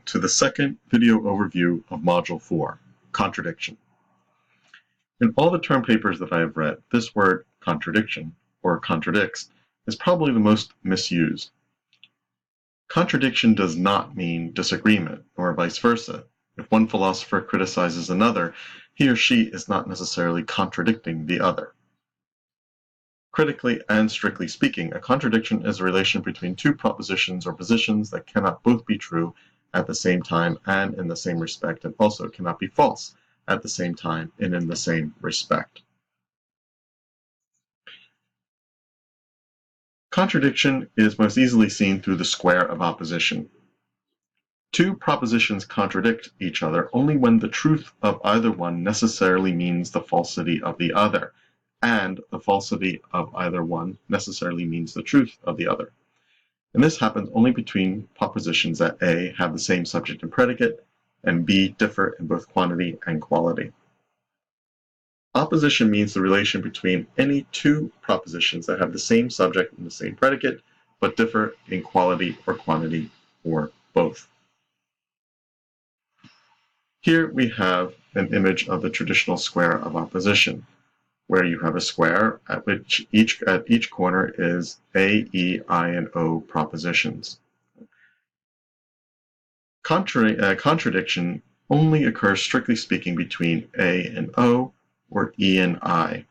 to the second video overview of Module 4, Contradiction. In all the term papers that I have read, this word contradiction, or contradicts, is probably the most misused. Contradiction does not mean disagreement, nor vice versa. If one philosopher criticizes another, he or she is not necessarily contradicting the other. Critically and strictly speaking, a contradiction is a relation between two propositions or positions that cannot both be true at the same time and in the same respect, and also cannot be false at the same time and in the same respect. Contradiction is most easily seen through the square of opposition. Two propositions contradict each other only when the truth of either one necessarily means the falsity of the other, and the falsity of either one necessarily means the truth of the other. And this happens only between propositions that A have the same subject and predicate, and B differ in both quantity and quality. Opposition means the relation between any two propositions that have the same subject and the same predicate, but differ in quality or quantity, or both. Here we have an image of the traditional square of opposition, where you have a square at which each corner is A, E, I, and O propositions. Contradiction only occurs, strictly speaking, between A and O, or E and I.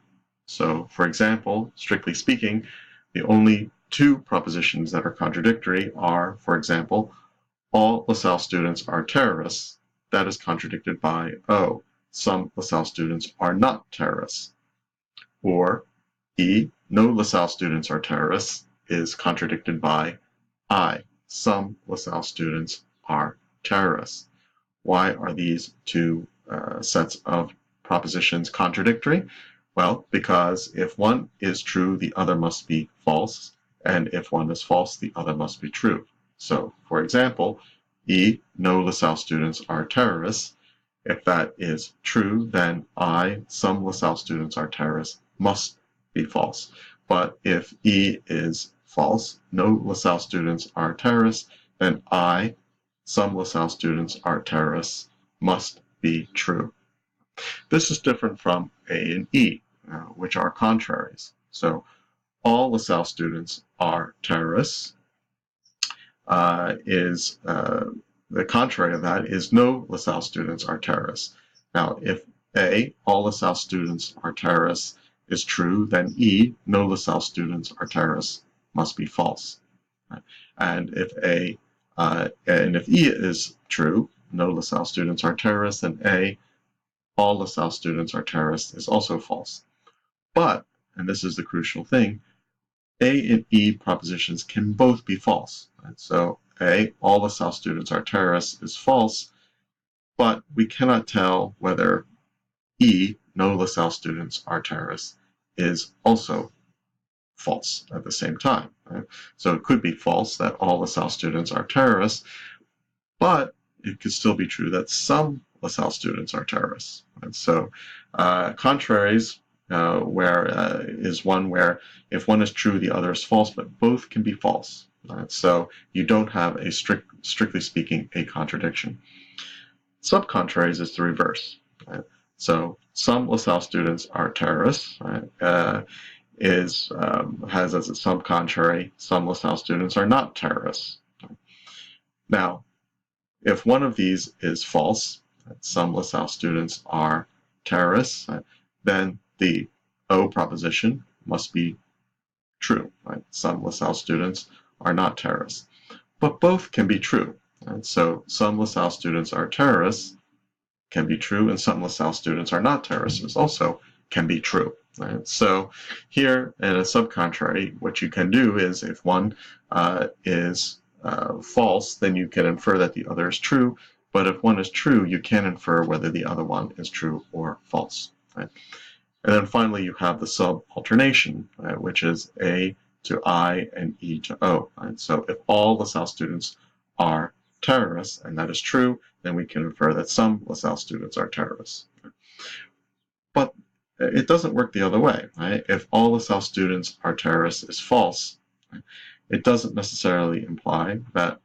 So, for example, strictly speaking, the only two propositions that are contradictory are, for example, all LaSalle students are terrorists. That is contradicted by O. Some LaSalle students are not terrorists. Or E, no LaSalle students are terrorists, is contradicted by I. Some LaSalle students are terrorists. Why are these two sets of propositions contradictory? Well, because if one is true, the other must be false, and if one is false, the other must be true. So, for example, E, no LaSalle students are terrorists. If that is true, then I, some LaSalle students are terrorists, must be false. But if E is false, no LaSalle students are terrorists, then I, some LaSalle students are terrorists, must be true. This is different from A and E, which are contraries. So all LaSalle students are terrorists. The contrary of that is no LaSalle students are terrorists. Now, if A, all LaSalle students are terrorists, is true, then E, no LaSalle students are terrorists, must be false. And if E is true, no LaSalle students are terrorists, then A, all LaSalle students are terrorists, is also false. But, and this is the crucial thing, A and E propositions can both be false. Right? So A, all LaSalle students are terrorists, is false, but we cannot tell whether E, no LaSalle students are terrorists, is also false at the same time. Right? So it could be false that all LaSalle students are terrorists, but it could still be true that some LaSalle students are terrorists. And so contraries is one where if one is true, the other is false, but both can be false. Right? So you don't have a strictly speaking, a contradiction. Subcontraries is the reverse. Right? So some LaSalle students are terrorists. Right? Has as a subcontrary, some LaSalle students are not terrorists. Right? Now, if one of these is false, some LaSalle students are terrorists, right, then the O proposition must be true. Right? Some LaSalle students are not terrorists. But both can be true. Right? So some LaSalle students are terrorists can be true, and some LaSalle students are not terrorists also can be true. Right? So here in a subcontrary, what you can do is if one is false, then you can infer that the other is true. But if one is true, you can infer whether the other one is true or false. Right? And then finally, you have the subalternation, right, which is A to I and E to O. Right? So if all LaSalle students are terrorists, and that is true, then we can infer that some LaSalle students are terrorists. But it doesn't work the other way. Right? If all LaSalle students are terrorists is false, right? It doesn't necessarily imply that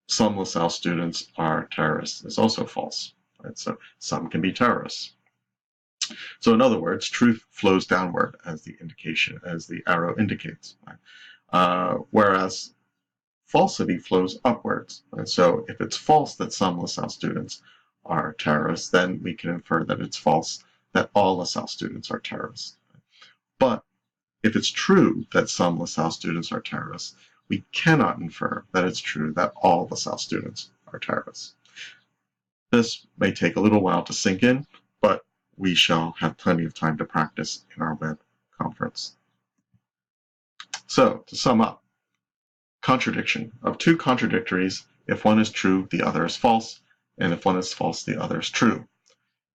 some LaSalle students are terrorists is also false. Right? So some can be terrorists. So in other words, truth flows downward, as the arrow indicates. Right? Whereas falsity flows upwards. And so if it's false that some LaSalle students are terrorists, then we can infer that it's false that all LaSalle students are terrorists. But if it's true that some LaSalle students are terrorists, we cannot infer that it's true that all LaSalle students are terrorists. This may take a little while to sink in, but we shall have plenty of time to practice in our web conference. So, to sum up, contradiction. Of two contradictories, if one is true, the other is false, and if one is false, the other is true.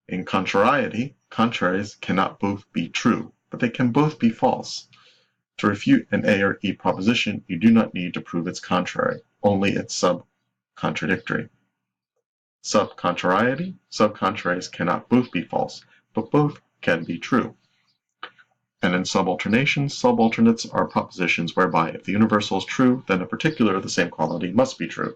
In contrariety, contraries cannot both be true, but they can both be false. To refute an A or E proposition, you do not need to prove its contrary, only its sub-contradictory. Sub-contrariety, sub-contraries cannot both be false, but both can be true. And in subalternation, subalternates are propositions whereby if the universal is true, then a particular of the same quality must be true,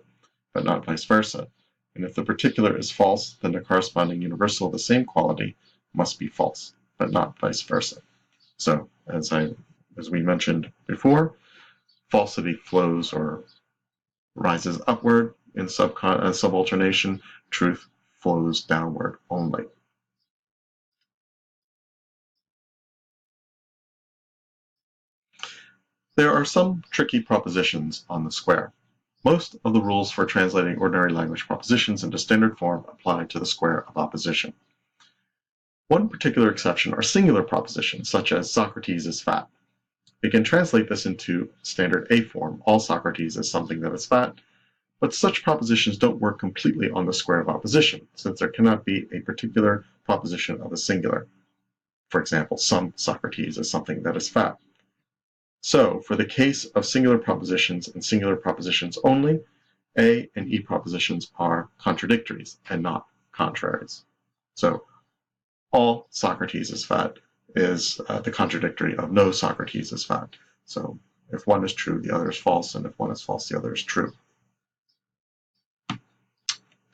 but not vice versa. And if the particular is false, then the corresponding universal of the same quality must be false, but not vice versa. So, as we mentioned before, falsity flows or rises upward in subalternation, truth flows downward only. There are some tricky propositions on the square. Most of the rules for translating ordinary language propositions into standard form apply to the square of opposition. One particular exception are singular propositions, such as Socrates is fat. We can translate this into standard A form, all Socrates is something that is fat, but such propositions don't work completely on the square of opposition, since there cannot be a particular proposition of a singular. For example, some Socrates is something that is fat. So, for the case of singular propositions and singular propositions only, A and E propositions are contradictories and not contraries. So, all Socrates is fat is the contradictory of no Socrates is fat. So, if one is true, the other is false, and if one is false, the other is true.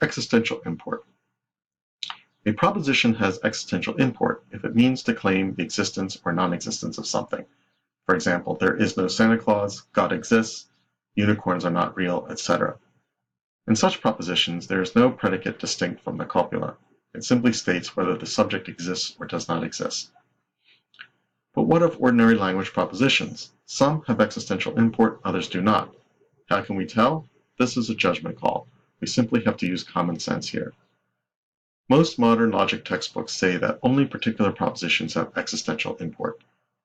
Existential import. A proposition has existential import if it means to claim the existence or non-existence of something. For example, there is no Santa Claus, God exists, unicorns are not real, etc. In such propositions, there is no predicate distinct from the copula. It simply states whether the subject exists or does not exist. But what of ordinary language propositions? Some have existential import, others do not. How can we tell? This is a judgment call. We simply have to use common sense here. Most modern logic textbooks say that only particular propositions have existential import.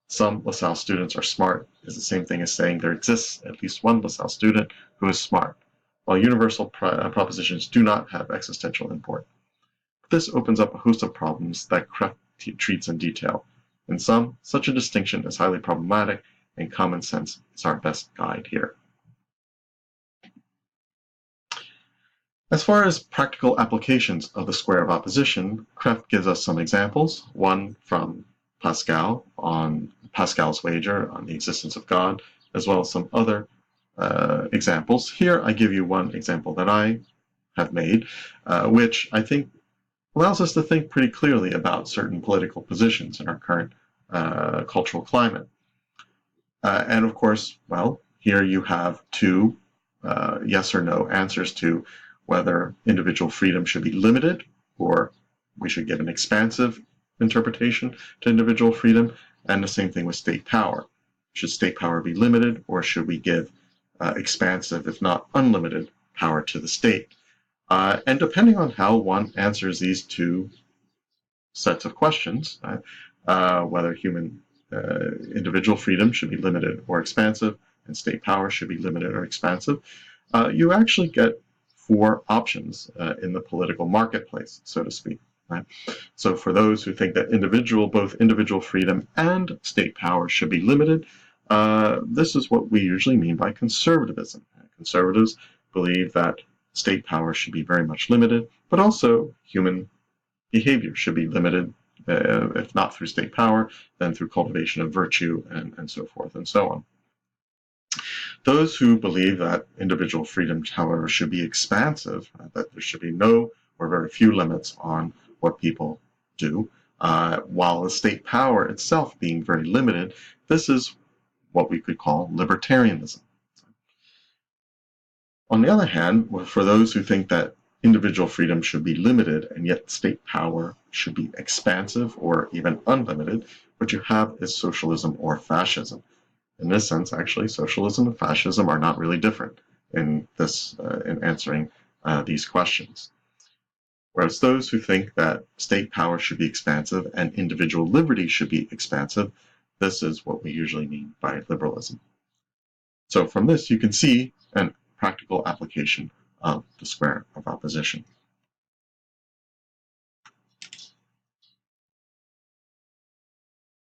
Some LaSalle students are smart is the same thing as saying there exists at least one LaSalle student who is smart, while universal propositions do not have existential import. This opens up a host of problems that Krefft treats in detail. In sum, such a distinction is highly problematic, and common sense is our best guide here. As far as practical applications of the square of opposition, Krefft gives us some examples, one from Pascal on Pascal's wager on the existence of God, as well as some other examples. Here I give you one example that I have made, which I think allows us to think pretty clearly about certain political positions in our current cultural climate. And of course, well, here you have two yes or no answers to whether individual freedom should be limited or we should give an expansive interpretation to individual freedom, and the same thing with state power. Should state power be limited, or should we give expansive, if not unlimited, power to the state? And depending on how one answers these two sets of questions, whether individual freedom should be limited or expansive, and state power should be limited or expansive, you actually get four options in the political marketplace, so to speak. Right? So for those who think that both individual freedom and state power should be limited, this is what we usually mean by conservatism. Conservatives believe that state power should be very much limited, but also human behavior should be limited, if not through state power, then through cultivation of virtue and so forth and so on. Those who believe that individual freedom, however, should be expansive, that there should be no or very few limits on what people do, while the state power itself being very limited, this is what we could call libertarianism. On the other hand, for those who think that individual freedom should be limited and yet state power should be expansive or even unlimited, what you have is socialism or fascism. In this sense, actually, socialism and fascism are not really different in answering these questions. Whereas those who think that state power should be expansive and individual liberty should be expansive, this is what we usually mean by liberalism. So from this, you can see a practical application of the square of opposition.